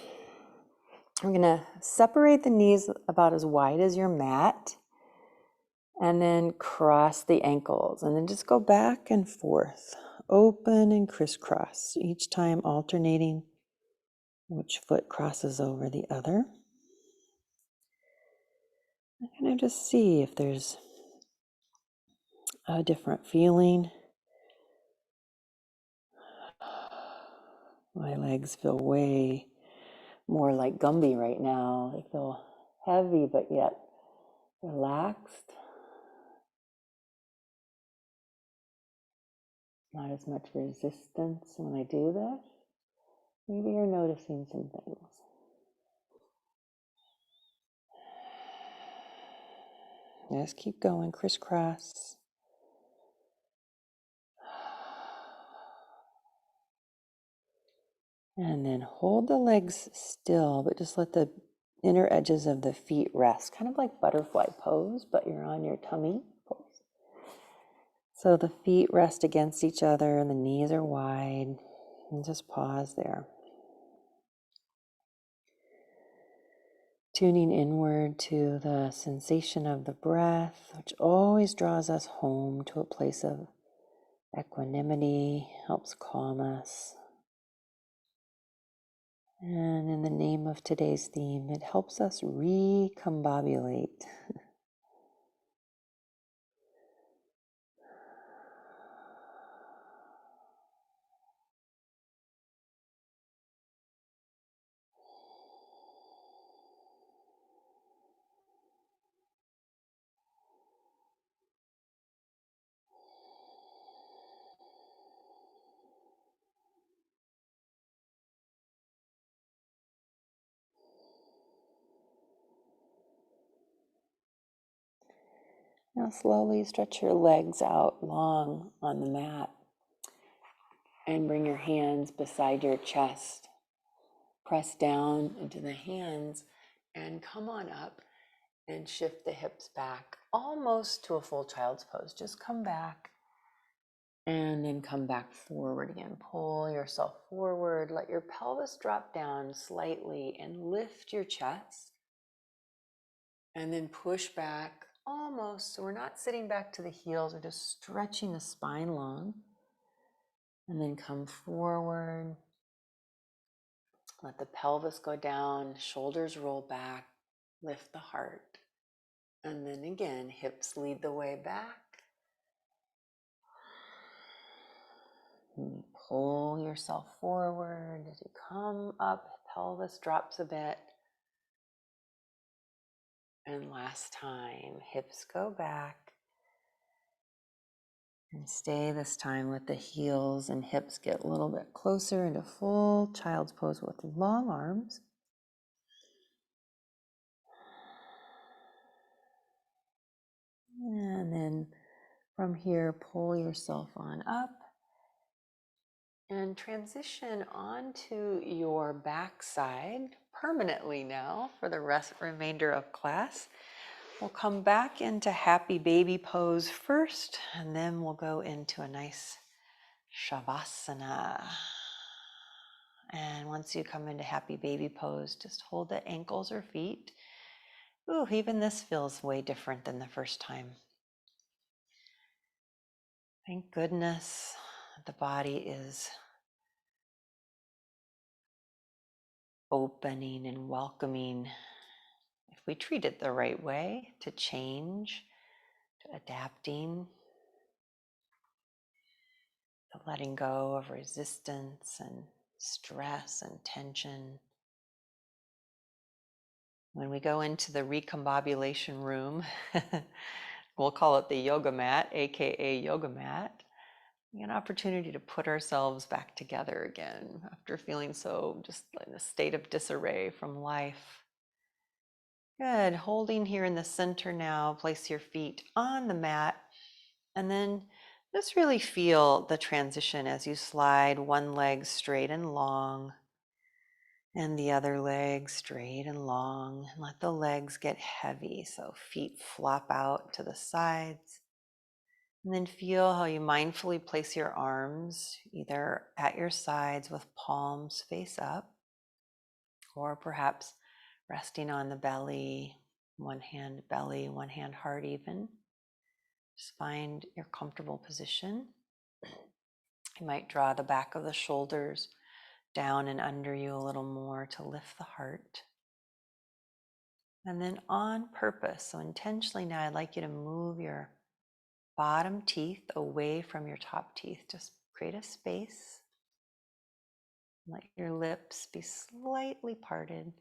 We're going to separate the knees about as wide as your mat and then cross the ankles and then just go back and forth, open and crisscross, each time alternating which foot crosses over the other. And kind of just see if there's a different feeling. My legs feel way more like Gumby right now. They feel heavy but yet relaxed. Not as much resistance when I do this. Maybe you're noticing some things. Just keep going, crisscross. And then hold the legs still, but just let the inner edges of the feet rest, kind of like butterfly pose, but you're on your tummy pose. So the feet rest against each other and the knees are wide. And just pause there. Tuning inward to the sensation of the breath, which always draws us home to a place of equanimity, helps calm us. And in the name of today's theme, it helps us recombobulate. Now slowly stretch your legs out long on the mat and bring your hands beside your chest. Press down into the hands and come on up and shift the hips back almost to a full child's pose. Just come back and then come back forward again. Pull yourself forward. Let your pelvis drop down slightly and lift your chest. And then push back almost, so we're not sitting back to the heels, we're just stretching the spine long. And then come forward. Let the pelvis go down, shoulders roll back, lift the heart. And then again, hips lead the way back. And pull yourself forward as you come up, pelvis drops a bit. And last time, hips go back. And stay this time with the heels and hips get a little bit closer into full child's pose with long arms. And From here, pull yourself on up and transition onto your backside permanently now for the remainder of class. We'll come back into happy baby pose first, and then we'll go into a nice shavasana. And once you come into happy baby pose, just hold the ankles or feet. Ooh, even this feels way different than the first time. Thank goodness the body is opening and welcoming, if we treat it the right way, to change, to adapting, to letting go of resistance and stress and tension. When we go into the recombobulation room, we'll call it the yoga mat, aka yoga mat, an opportunity to put ourselves back together again after feeling so just in a state of disarray from life. Good. Holding here in the center now, place your feet on the mat, and then just really feel the transition as you slide one leg straight and long and the other leg straight and long, and let the legs get heavy. So feet flop out to the sides. And then feel how you mindfully place your arms either at your sides with palms face up, or perhaps resting on the belly, one hand belly, one hand heart even. Just find your comfortable position. You might draw the back of the shoulders down and under you a little more to lift the heart. And then on purpose, so intentionally now, I'd like you to move your bottom teeth away from your top teeth. Just create a space. Let your lips be slightly parted.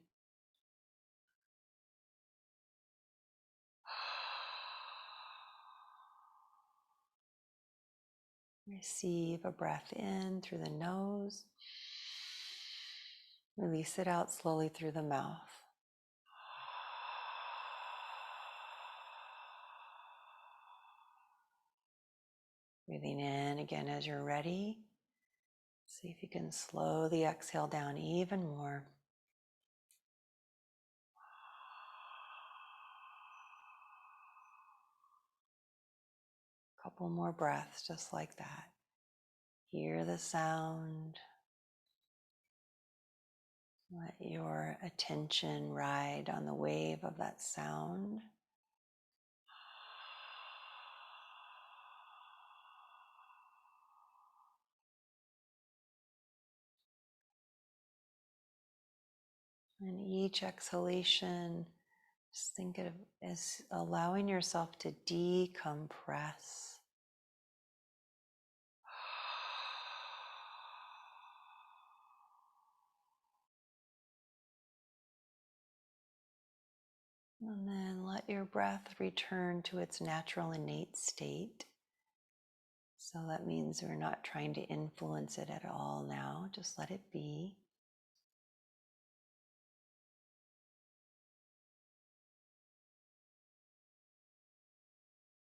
Receive a breath in through the nose. Release it out slowly through the mouth. Breathing in again as you're ready. See if you can slow the exhale down even more. Couple more breaths just like that. Hear the sound. Let your attention ride on the wave of that sound. And each exhalation, just think of it as allowing yourself to decompress. And then let your breath return to its natural innate state. So that means we're not trying to influence it at all now. Just let it be.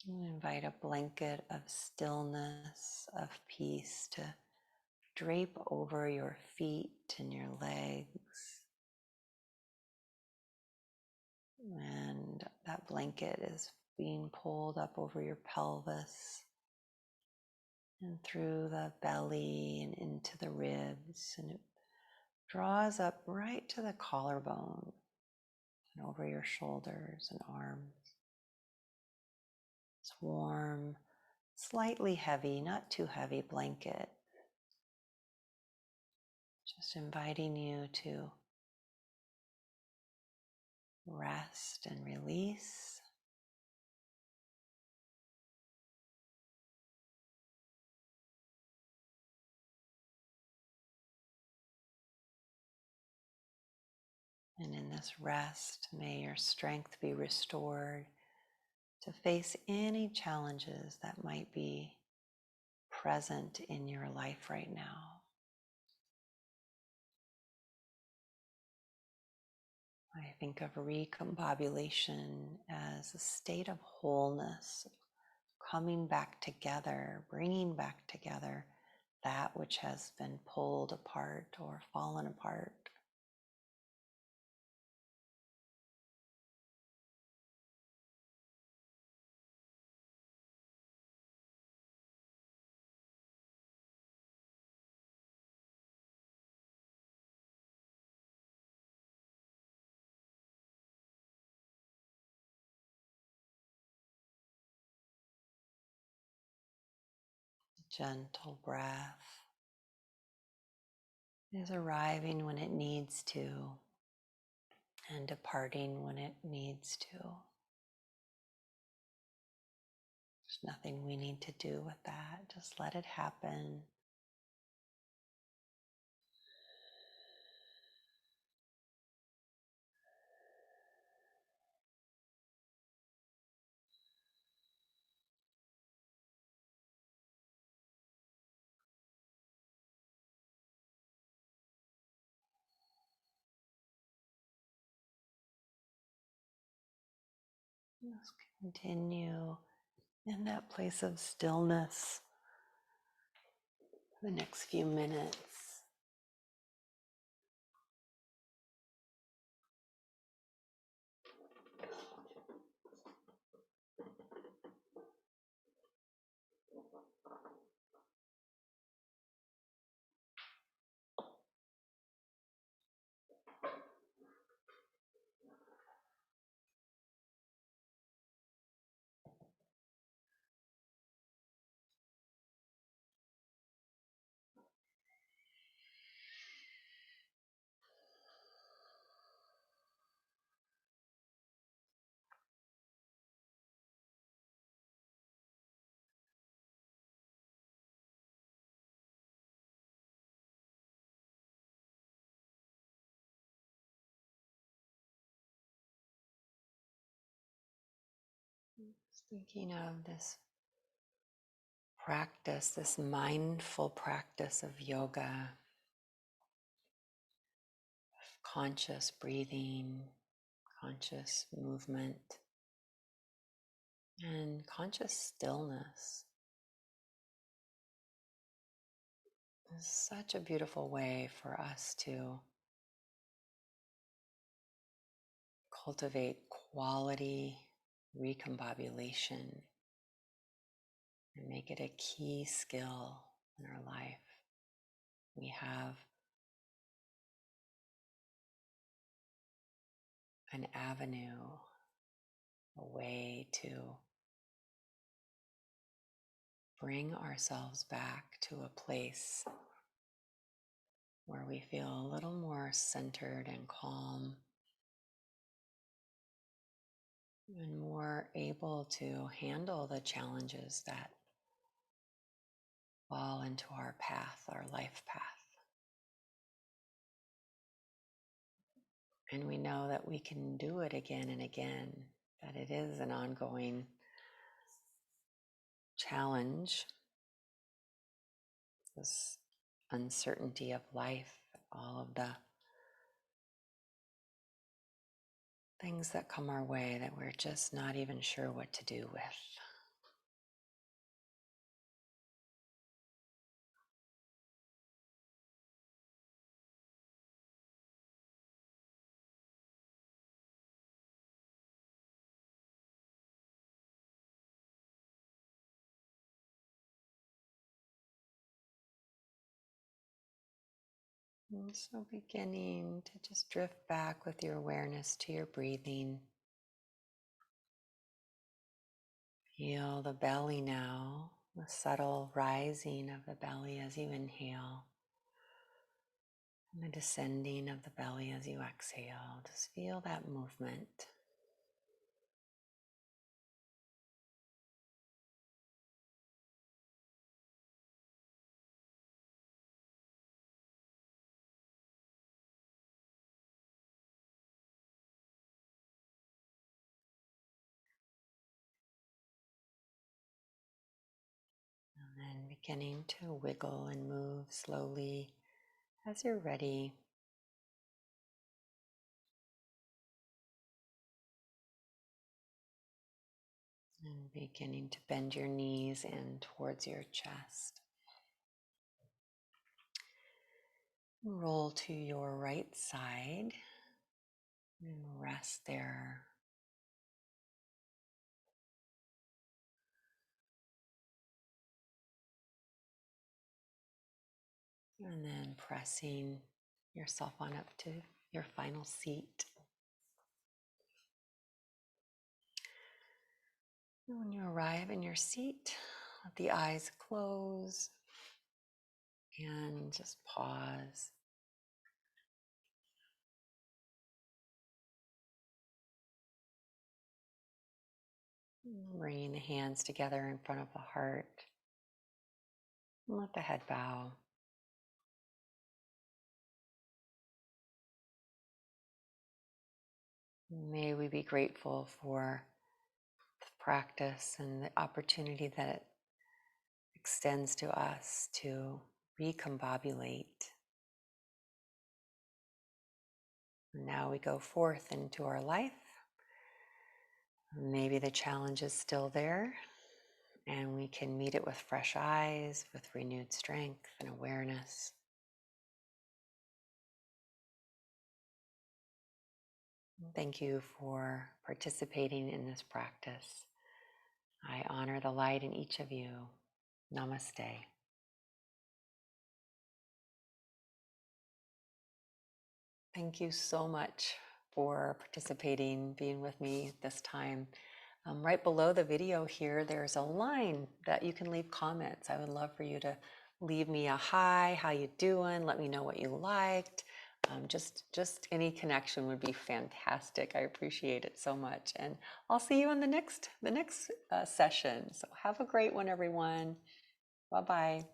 And invite a blanket of stillness, of peace to drape over your feet and your legs. And that blanket is being pulled up over your pelvis and through the belly and into the ribs. And it draws up right to the collarbone and over your shoulders and arms. It's warm, slightly heavy, not too heavy blanket. Just inviting you to rest and release. And in this rest, may your strength be restored to face any challenges that might be present in your life right now. I think of recombobulation as a state of wholeness, coming back together, bringing back together that which has been pulled apart or fallen apart. Gentle breath is arriving when it needs to and departing when it needs to. There's nothing we need to do with that. Just let it happen. Just continue in that place of stillness for the next few minutes. Just thinking of this practice, this mindful practice of yoga, of conscious breathing, conscious movement, and conscious stillness. It's such a beautiful way for us to cultivate quality recombobulation and make it a key skill in our life. We have an avenue, a way to bring ourselves back to a place where we feel a little more centered and calm and more able to handle the challenges that fall into our path, our life path. And we know that we can do it again and again, that it is an ongoing challenge, this uncertainty of life, all of the things that come our way that we're just not even sure what to do with. And so beginning to just drift back with your awareness to your breathing. Feel the belly now, the subtle rising of the belly as you inhale, and the descending of the belly as you exhale. Just feel that movement. And then beginning to wiggle and move slowly as you're ready. And beginning to bend your knees in towards your chest. Roll to your right side and rest there. And then pressing yourself on up to your final seat. And when you arrive in your seat, let the eyes close and just pause. Bringing the hands together in front of the heart. And let the head bow. May we be grateful for the practice and the opportunity that it extends to us to recombobulate. And now we go forth into our life. Maybe the challenge is still there, and we can meet it with fresh eyes, with renewed strength and awareness. Thank you for participating in this practice. I honor the light in each of you. Namaste. Thank you so much for participating, being with me this time. Right below the video here, there's a line that you can leave comments. I would love for you to leave me a hi, how you doing? Let me know what you liked. Just any connection would be fantastic. I appreciate it so much. And I'll see you in the next session. So have a great one, everyone. Bye-bye.